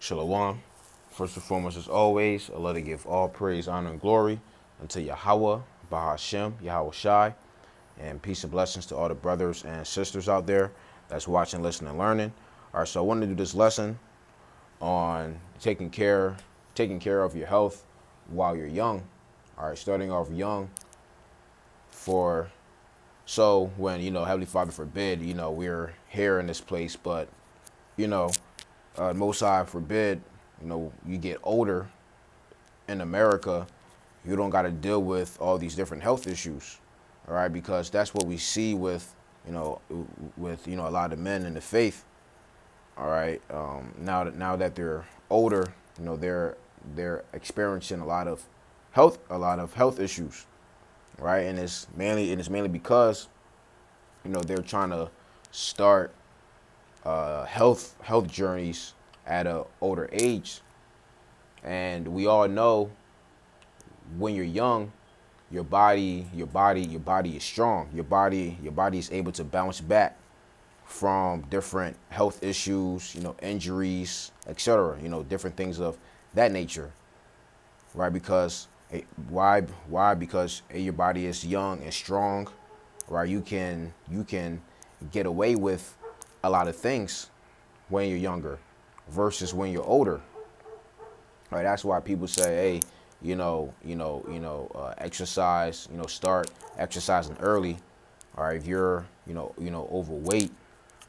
Shalom. First and foremost, as always, I love to give all praise, honor, and glory unto Yahweh, Bahashem, Yahweh Shai, and peace and blessings to all the brothers and sisters out there that's watching, listening, and learning. All right, so I wanted to do this lesson on taking care of your health while you're young. All right, starting off young so when, Heavenly Father forbid, we're here in this place, but, Most High forbid, you get older in America, you don't got to deal with all these different health issues, all right? Because that's what we see with, a lot of men in the faith, all right? Now that they're older, they're experiencing a lot of health issues, right? And it's mainly because, they're trying to start health journeys at an older age. And we all know when you're young, your body is strong. Your body is able to bounce back from different health issues, injuries, etc. Different things of that nature, right? Because why? Because your body is young and strong, right? You can get away with a lot of things when you're younger versus when you're older. Right, that's why people say, hey, exercise, start exercising early. All right, if you're, overweight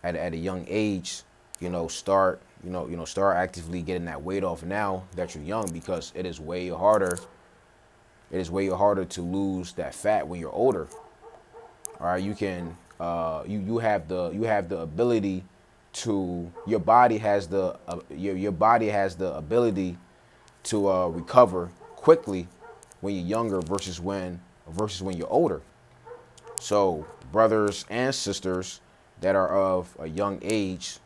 at a young age, start actively getting that weight off now that you're young, because it is way harder. It is way harder to lose that fat when you're older. All right, you can, you have the ability to, your body has the ability to recover quickly when you're younger versus when you're older. So brothers and sisters that are of a young age,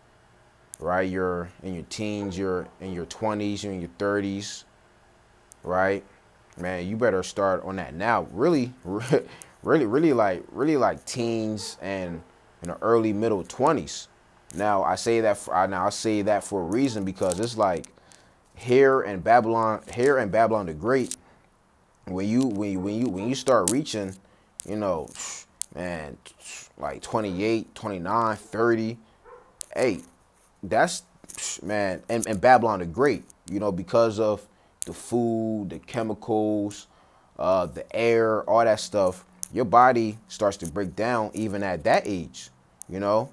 right? You're in your teens, you're in your 20s, you're in your 30s, right? Man, you better start on that now. Really like teens and early middle 20s. Now I say that for a reason, because it's like here in Babylon the Great, when you start reaching, man, like 28, 29, 30, hey, that's, man, and Babylon the Great, because of the food, the chemicals, the air, all that stuff, your body starts to break down even at that age, and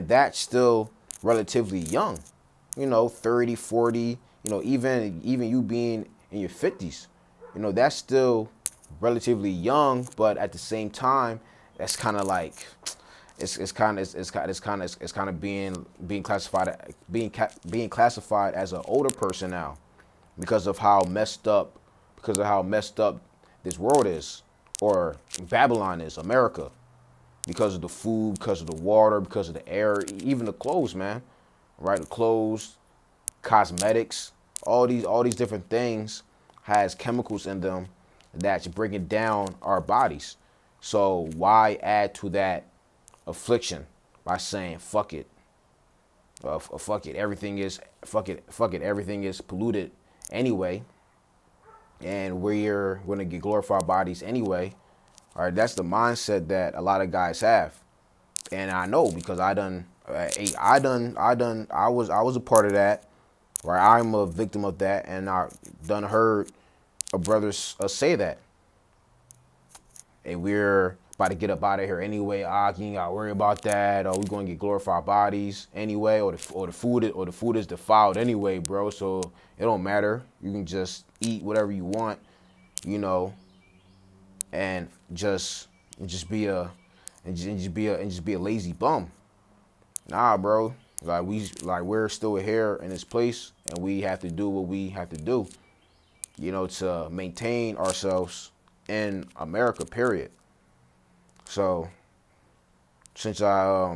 that's still relatively young, 30, 40, even you being in your 50s, that's still relatively young. But at the same time, that's kind of like, it's kind of being classified as an older person now, because of how messed up this world is, or Babylon is, America, because of the food, because of the water, because of the air, even the clothes, man, right? The clothes, cosmetics, all these different things has chemicals in them that's breaking down our bodies. So why add to that affliction by saying fuck it? Fuck it, everything is polluted anyway, and we're gonna get glorified bodies anyway. All right, that's the mindset that a lot of guys have, and I know, because I was a part of that. Right, I'm a victim of that, and I done heard brothers say that, hey, we're about to get up out of here anyway. You ain't gotta worry about that, or we're gonna get glorified bodies anyway, or the food is defiled anyway, bro. So it don't matter. You can just eat whatever you want, and just be a lazy bum. Nah, bro. We're still here in this place, and we have to do what we have to do, to maintain ourselves in America, period. So since I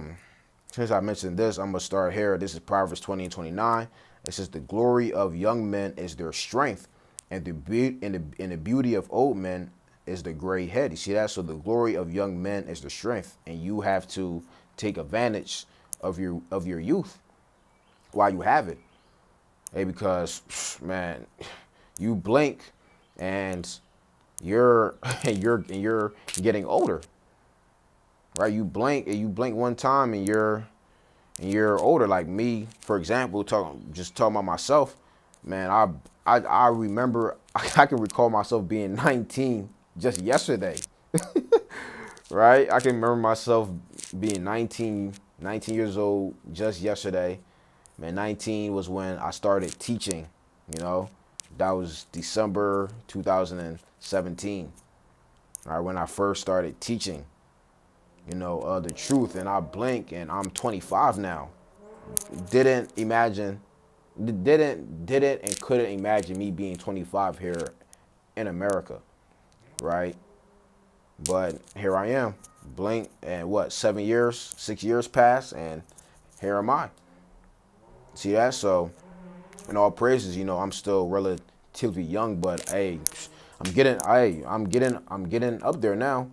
mentioned this, I'm gonna start here. This is Proverbs 20 and 29. It says, the glory of young men is their strength, and the beauty of old men is the gray head. You see that? So the glory of young men is the strength, and you have to take advantage of your youth while you have it. Hey, because man, you blink and you're you're getting older, right? You blink one time and you're older. Like me, for example, talking about myself, man. I remember I can recall myself being 19 just yesterday, right? I can remember myself being 19 years old just yesterday. Man, 19 was when I started teaching, you know. That was December 2017, right, when I first started teaching, the truth. And I blink and I'm 25 now. Didn't imagine, didn't and couldn't imagine me being 25 here in America, right? But here I am, blink, and what, 7 years, 6 years pass, and here am I. See that? So, in all praises, I'm still relatively young, but hey, I'm getting up there now.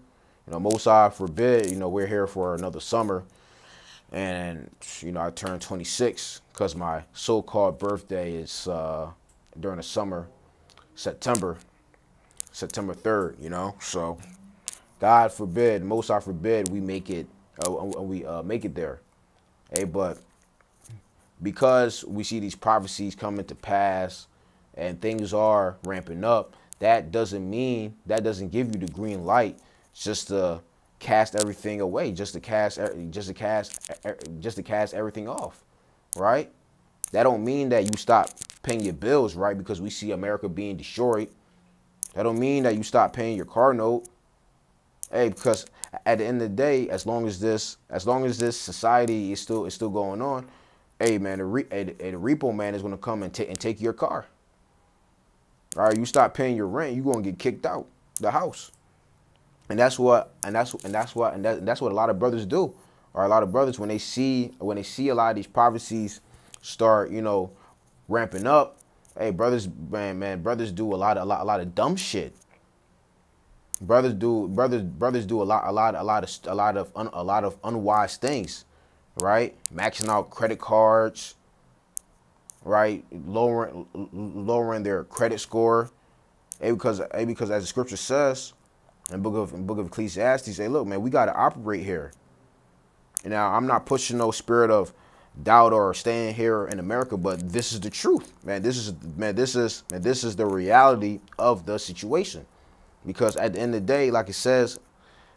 Most High forbid, we're here for another summer, and I turned 26 because my so-called birthday is during the summer, September 3rd. So God forbid, Most High forbid, we make it, make it there. Hey, but because we see these prophecies coming to pass and things are ramping up, that doesn't give you the green light just to cast everything away, just to cast everything off, right? That don't mean that you stop paying your bills, right? Because we see America being destroyed. That don't mean that you stop paying your car note. Hey, because at the end of the day, as long as this society is still going on, hey man, the repo man is gonna come and take your car. All right, you stop paying your rent, you're gonna get kicked out the house. And that's what a lot of brothers do. Or a lot of brothers, when they see a lot of these prophecies start, ramping up, hey, brothers do a lot of dumb shit. Brothers do a lot of unwise things, right? Maxing out credit cards, right? Lowering their credit score. Because as the scripture says in book of Ecclesiastes, say, look, man, we got to operate here. And now I'm not pushing no spirit of doubt or staying here in America, but this is the truth, man. This is the reality of the situation. Because at the end of the day, like it says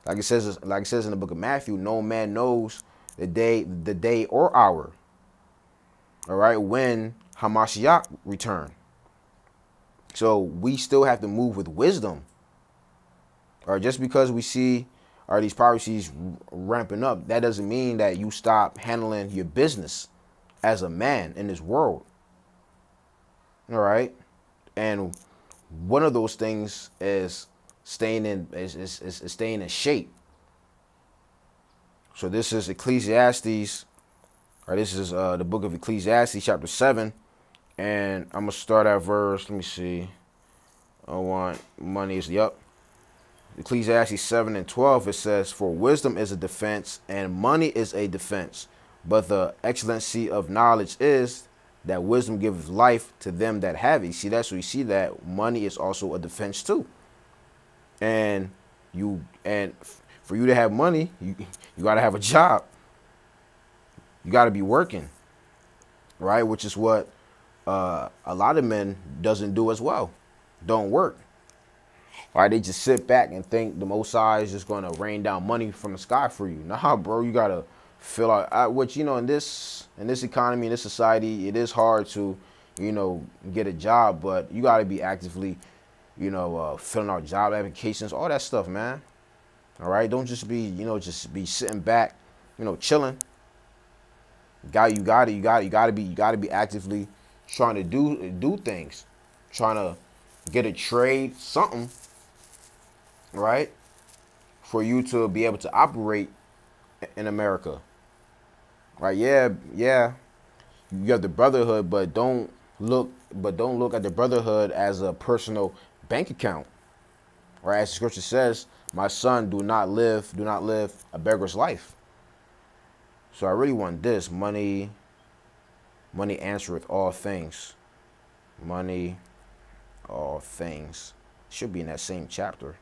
in the book of Matthew, no man knows the day or hour, all right, when Hamashiach return. So we still have to move with wisdom. Or just because we see these prophecies ramping up, that doesn't mean that you stop handling your business as a man in this world. All right, and one of those things is staying in shape. So this is Ecclesiastes, or this is the book of Ecclesiastes, chapter 7, and I'm gonna start at verse. Let me see. I want money is Ecclesiastes 7:12. It says, "For wisdom is a defense, and money is a defense. But the excellency of knowledge is that wisdom gives life to them that have it." See that? So you see that money is also a defense too. And for you to have money, you got to have a job. You got to be working, right? Which is what a lot of men doesn't do as well. Don't work. Right? They just sit back and think the Most High is just going to rain down money from the sky for you. Nah, bro, you got to fill out, which, in this economy, in this society, it is hard to, get a job, but you got to be actively, filling out job applications, all that stuff, man. All right. Don't just be, just be sitting back, chilling. You got to be actively trying to do things, trying to get a trade, something, right? For you to be able to operate in America. Right? Yeah. You have the brotherhood, but don't look at the brotherhood as a personal bank account. Right? As the scripture says, "My son, do not live a beggar's life." So I really want this. Money answereth all things. money, all things. Should be in that same chapter.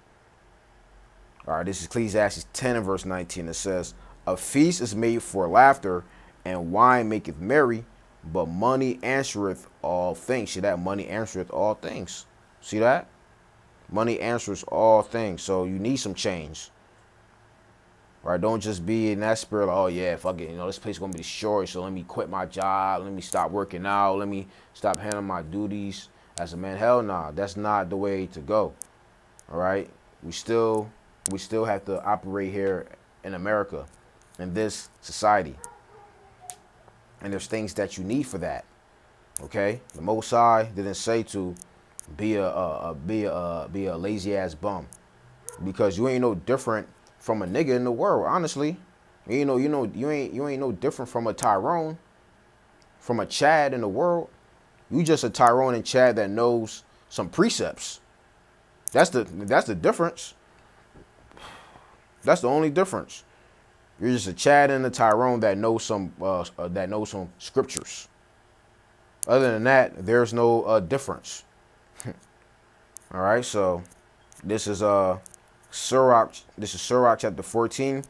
All right, this is Ecclesiastes 10 and verse 19. It says, a feast is made for laughter, and wine maketh merry, but money answereth all things. See that? Money answereth all things. See that? Money answers all things. So you need some change. Right? Don't just be in that spirit like, oh yeah, fuck it, this place is gonna be destroyed, so let me quit my job, let me stop working out, let me stop handling my duties as a man. Hell nah, that's not the way to go. All right? We still have to operate here in America, in this society. And there's things that you need for that. Okay? The Most High didn't say to be a lazy ass bum, because you ain't no different from a nigga in the world, honestly. You ain't no different from a Tyrone, from a Chad in the world. You just a Tyrone and Chad that knows some precepts. That's the difference. That's the only difference. You're just a Chad and a Tyrone that knows some scriptures. Other than that, there's no difference. All right, so this is Sirach. This is Sirach chapter 14.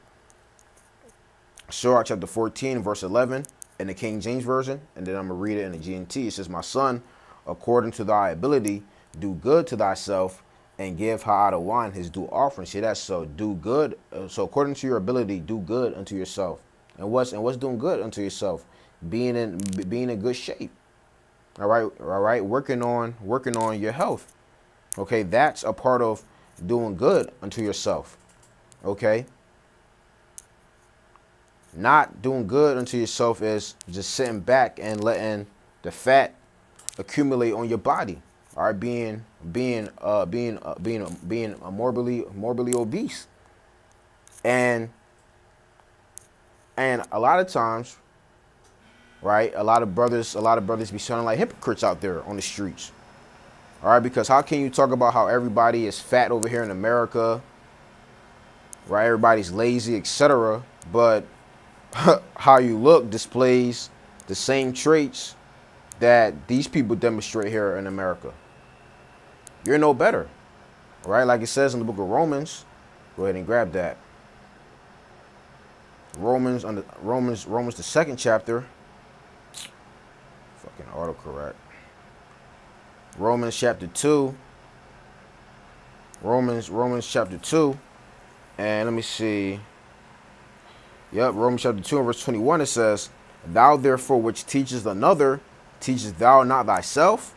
Sirach chapter 14, verse 11 in the King James Version, and then I'm gonna read it in the GNT. It says, "My son, according to thy ability, do good to thyself, and give her out of wine his due offering." See that? So do good. So according to your ability, do good unto yourself. And what's doing good unto yourself? Being in good shape. All right. Working on your health. Okay, that's a part of doing good unto yourself. Okay. Not doing good unto yourself is just sitting back and letting the fat accumulate on your body. All right, being morbidly obese, and a lot of times, right, a lot of brothers be sounding like hypocrites out there on the streets. All right, because how can you talk about how everybody is fat over here in America, right? Everybody's lazy, etc., but how you look displays the same traits that these people demonstrate here in America. You're no better, right? Like it says in the book of Romans. Go ahead and grab that. Romans, the 2nd chapter. Fucking autocorrect. Romans chapter 2. Romans chapter 2. And let me see. Yep, Romans chapter 2 and verse 21, it says, "Thou therefore which teachest another, teachest thou not thyself?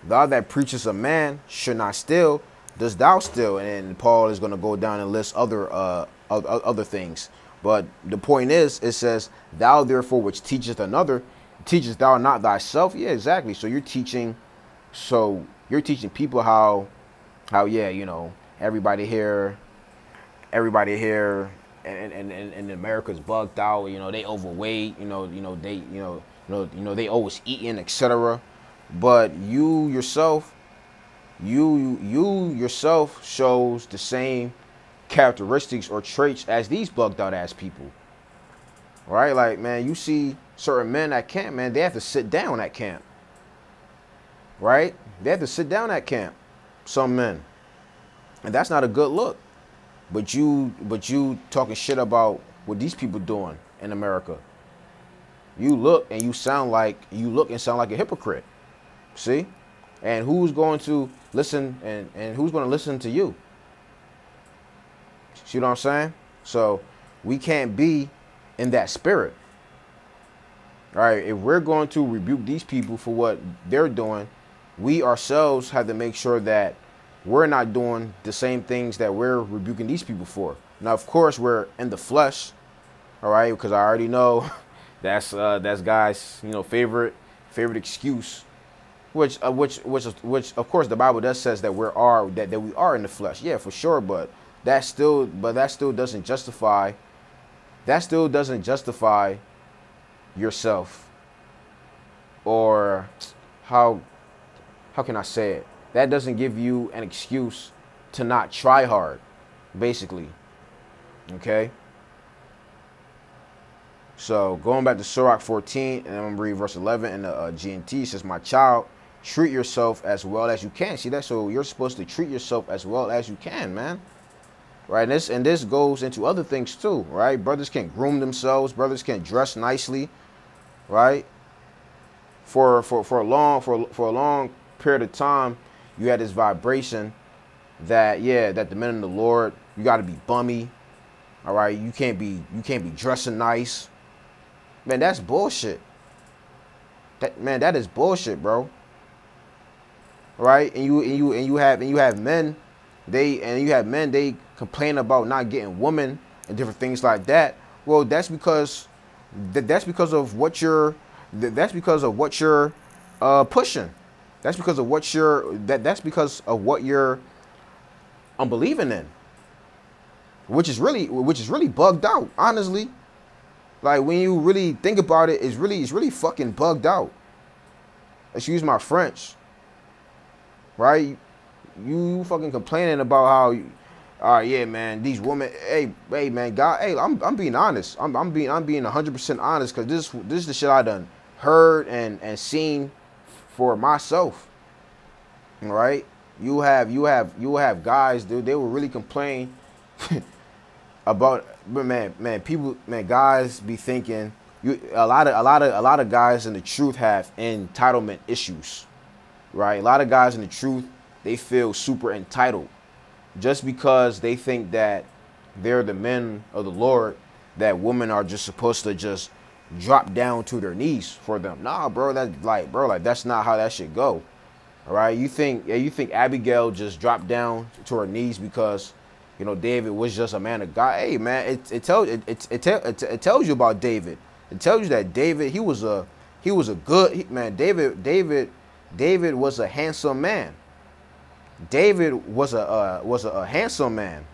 Thou that preachest a man should not steal, dost thou steal?" And Paul is going to go down and list other things. But the point is, it says, "Thou therefore which teachest another, teachest thou not thyself?" Yeah, exactly. So you're teaching people how yeah, everybody here and America's bugged out. They overweight. They always eating, etc. But you yourself shows the same characteristics or traits as these bugged out ass people. Right? Like, man, you see certain men at camp, man, they have to sit down at camp. Right? They have to sit down at camp. Some men. And that's not a good look. But you talking shit about what these people doing in America. You look and sound like a hypocrite. See? And who's going to listen and who's going to listen to you? See what I'm saying? So we can't be in that spirit. All right, if we're going to rebuke these people for what they're doing, we ourselves have to make sure that we're not doing the same things that we're rebuking these people for. Now, of course, we're in the flesh, all right, because I already know that's guys' favorite excuse, which of course the Bible does says that we are in the flesh, yeah, for sure, but that still doesn't justify yourself, or how can I say it? That doesn't give you an excuse to not try hard, basically. Okay? So going back to Sirach 14, and I'm going to read verse 11 in the GNT, it says, "My child, treat yourself as well as you can. See that? So you're supposed to treat yourself as well as you can, man. Right? And this goes into other things too, right? Brothers can groom themselves. Brothers can dress nicely, right? For a long period of time, you had this vibration that that the men of the Lord, you got to be bummy, all right? You can't be dressing nice, man. That's bullshit. That is bullshit, bro. Right? And you have men, they complain about not getting women and different things like that. Well, that's because of what you're pushing. That's because of what you're unbelieving in, which is really bugged out, honestly. Like, when you really think about it, it's really fucking bugged out. Excuse my French. Right? You fucking complaining about how, all right, yeah, man, these women, hey, man, God, hey, I'm being honest. I'm being 100% honest, because this is the shit I done heard and seen for myself. Right? You have guys, dude, they will really complain about, but guys be thinking, a lot of guys in the truth have entitlement issues. Right? A lot of guys in the truth, they feel super entitled just because they think that they're the men of the Lord, that women are just supposed to just drop down to their knees for them. Nah, bro, that's not how that should go. All right? You think Abigail just dropped down to her knees because, David was just a man of God? Hey, man, it tells you about David. It tells you that David, he was a good man. David was a handsome man. David was a handsome man.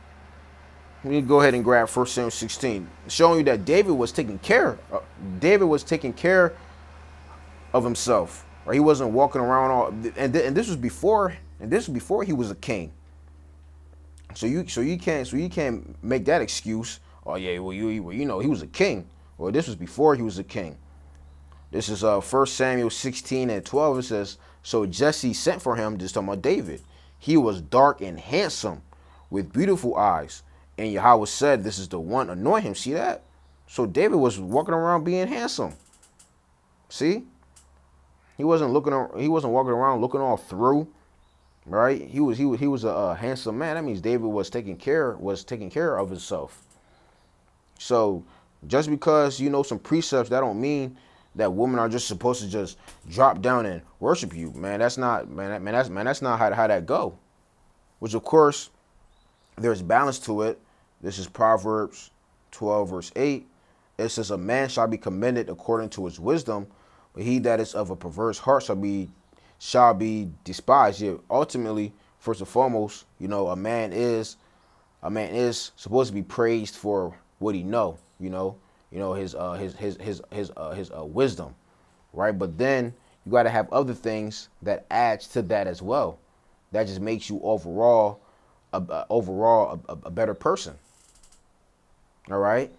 Let me go ahead and grab 1 Samuel 16, showing you that David was taking care of himself. Right? He wasn't walking around all, and this was before he was a king. So you can't make that excuse. Oh yeah, well he was a king. Well, this was before he was a king. This is 1 Samuel 16 and 12. It says, so Jesse sent for him, just talking about David. He was dark and handsome with beautiful eyes. And Yahweh said, this is the one, anoint him. See that? So David was walking around being handsome. See? He wasn't walking around looking all through. Right? He was a handsome man. That means David was taking care of himself. So just because you know some precepts, that don't mean that women are just supposed to just drop down and worship you, man. That's not how that go. Which, of course, there's balance to it. This is Proverbs 12 verse 8. It says, a man shall be commended according to his wisdom, but he that is of a perverse heart shall be despised. Yeah, ultimately, first and foremost, a man is supposed to be praised for what he know. His wisdom, right? But then you got to have other things that adds to that as well. That just makes you overall a better person. All right.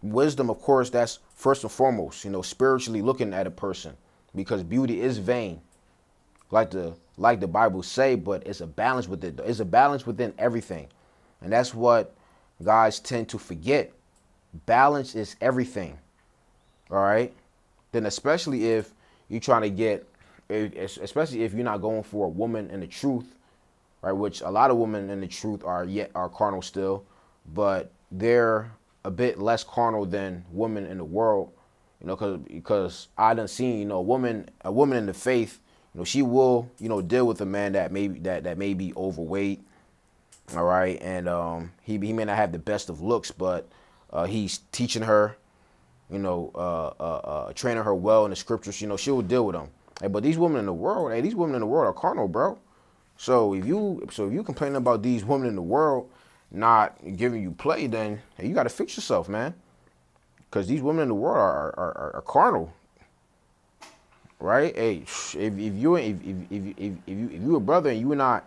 Wisdom, of course, that's first and foremost, spiritually looking at a person, because beauty is vain, like the Bible say, but it's a balance with it. It's a balance within everything. And that's what guys tend to forget. Balance is everything. All right. Then especially if you're trying to especially if you're not going for a woman in the truth, right? Which a lot of women in the truth are carnal still, but they're a bit less carnal than women in the world, because I done seen, a woman in the faith, she will, deal with a man that may be overweight. All right. And he may not have the best of looks, but he's teaching her, training her well in the scriptures. She will deal with them. Hey, but these women in the world, are carnal, bro. So if you complaining about these women in the world not giving you play, then hey, you got to fix yourself, man. Because these women in the world are carnal, right? Hey, if you a brother and you not,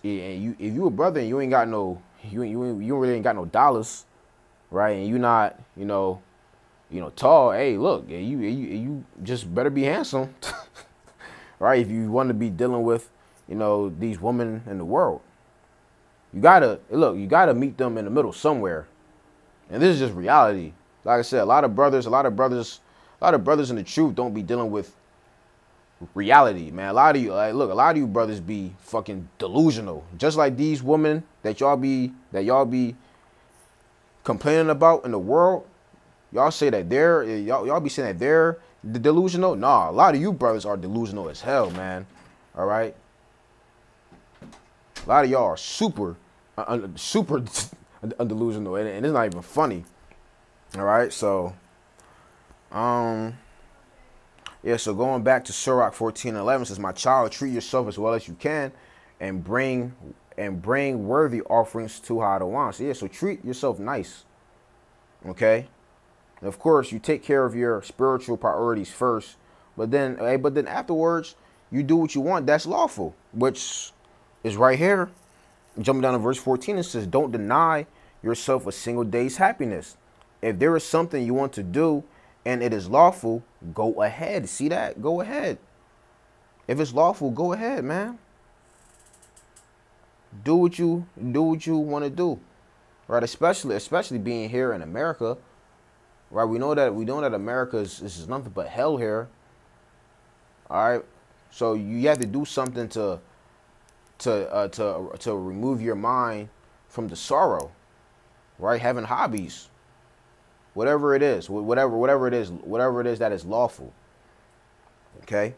if you a brother and you ain't got no, you really ain't got no dollars, right? And you not, tall. Hey, look, you just better be handsome, right? If you want to be dealing with, you know, these women in the world, you gotta look. You gotta meet them in the middle somewhere, and this is just reality. Like I said, a lot of brothers in the truth don't be dealing with reality, man. A lot of you, like, look, a lot of you brothers be fucking delusional, just like these women that y'all be complaining about in the world. Y'all say that y'all be saying that they're delusional. Nah, a lot of you brothers are delusional as hell, man. All right, a lot of y'all are super delusional, and it's not even funny. All right, so yeah, so going back to Sirach 14:11 says, "My child, treat yourself as well as you can, and bring worthy offerings to Hadawan." So yeah, so treat yourself nice, okay? And of course, you take care of your spiritual priorities first, but then afterwards, you do what you want. That's lawful, which is right here. Jumping down to verse 14, it says, "Don't deny yourself a single day's happiness. If there is something you want to do and it is lawful, go ahead." See that? Go ahead. If it's lawful, go ahead, man. Do what you want to do, right? Especially being here in America, right? We know that America is nothing but hell here. All right, so you have to do something to remove your mind from the sorrow, right? Having hobbies. Whatever it is, whatever it is that is lawful. Okay.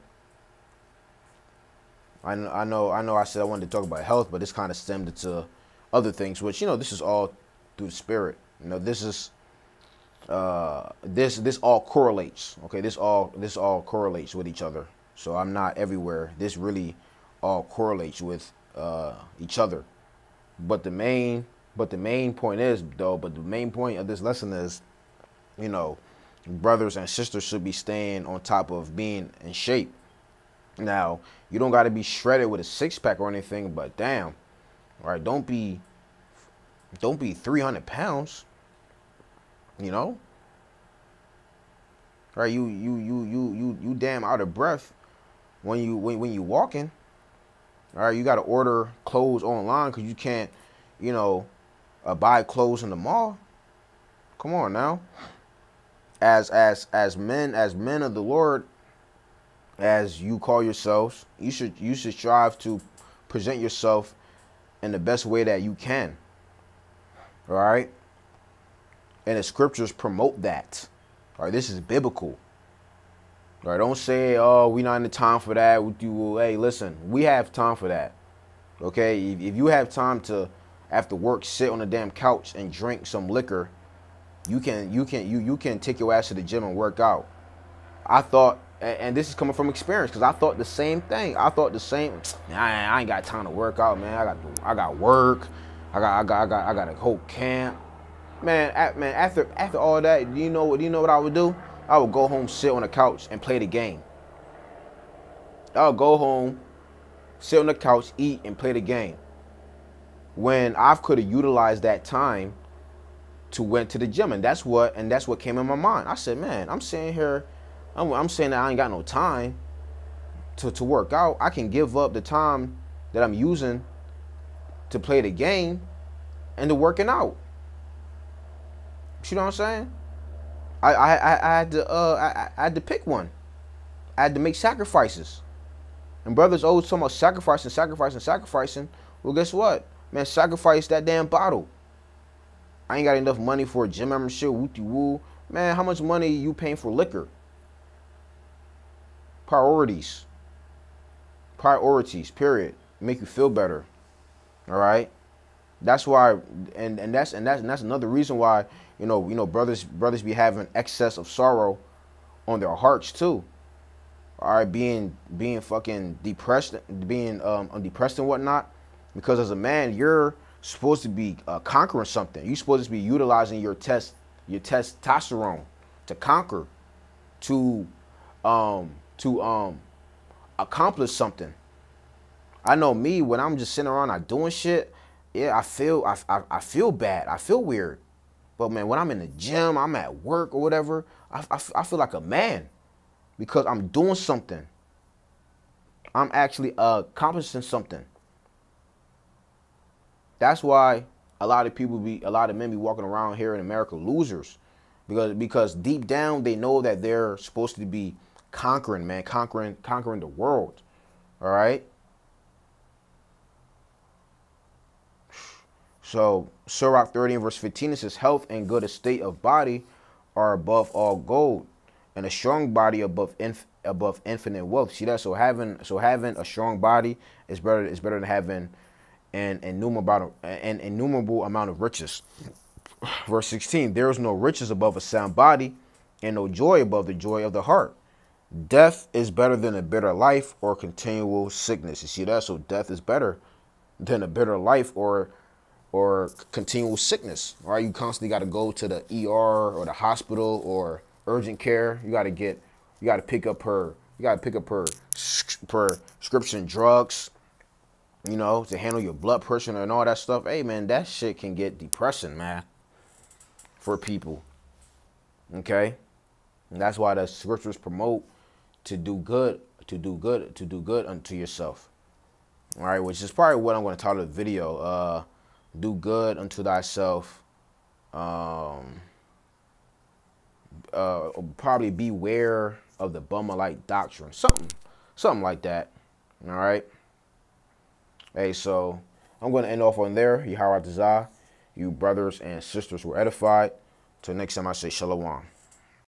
I know. I said I wanted to talk about health, but this kind of stemmed into other things, which, you know, this is all through the spirit. You know, this is this all correlates. Okay, this all correlates with each other. So I'm not everywhere. This really all correlates with each other. But the main point of this lesson is, you know, brothers and sisters should be staying on top of being in shape. Now, you don't got to be shredded with a six-pack or anything, but damn, all right, don't be 300 pounds, you know, right? You damn out of breath when you walking. All right, you got to order clothes online because you can't, you know, buy clothes in the mall. Come on now. As men of the Lord, as you call yourselves, you should strive to present yourself in the best way that you can. All right, and the scriptures promote that. All right, this is biblical. All right, don't say, "Oh, we not in the time for that." Hey, listen, we have time for that. Okay, if you have time to, after work, sit on the damn couch and drink some liquor, you can take your ass to the gym and work out. I thought, and this is coming from experience, because I thought the same thing. I thought the same. Man, I ain't got time to work out, man. I got work. I got a whole camp. Man, after all that, do you know what I would do? I would go home, sit on the couch, and play the game. I would go home, sit on the couch, eat, and play the game. When I could have utilized that time to went to the gym, and that's what came in my mind. I said, man, I'm sitting here, I'm saying that I ain't got no time to work out. I can give up the time that I'm using to play the game and to working out. You know what I'm saying? I had to pick one. I had to make sacrifices. And brothers always talking about sacrificing. Well, guess what? Man, sacrifice that damn bottle. I ain't got enough money for a gym membership, woo-de-woo. Man, how much money you paying for liquor? Priorities, period. Make you feel better. All right? That's why, and that's another reason why, you know, brothers be having excess of sorrow on their hearts too. All right, being fucking depressed, being depressed and whatnot, because as a man, you're supposed to be conquering something. You're supposed to be utilizing your testosterone to conquer, to accomplish something. I know me, when I'm just sitting around not doing shit, yeah, I feel bad. I feel weird. But man, when I'm in the gym, I'm at work or whatever, I feel like a man because I'm doing something. I'm actually accomplishing something. That's why a lot of men be walking around here in America losers, because deep down they know that they're supposed to be conquering, man, conquering the world. All right. So Sirach 30 and verse 15, it says, health and good estate of body are above all gold, and a strong body above infinite wealth. See that? So having a strong body is better than having an innumerable amount of riches. Verse 16, there is no riches above a sound body, and no joy above the joy of the heart. Death is better than a bitter life or continual sickness. You see that? So death is better than a bitter life or continual sickness. All right, you constantly got to go to the ER or the hospital or urgent care. You got to pick up her prescription drugs, you know, to handle your blood pressure and all that stuff. Hey, man, that shit can get depressing, man, for people. Okay, and that's why the scriptures promote to do good unto yourself. All right, which is probably what I'm going to title the video. Do good unto thyself. Probably beware of the Bum-A-Lite doctrine. Something like that. All right. Hey, so I'm going to end off on there. Yahweh Tazah, you brothers and sisters were edified. Till next time, I say shalom.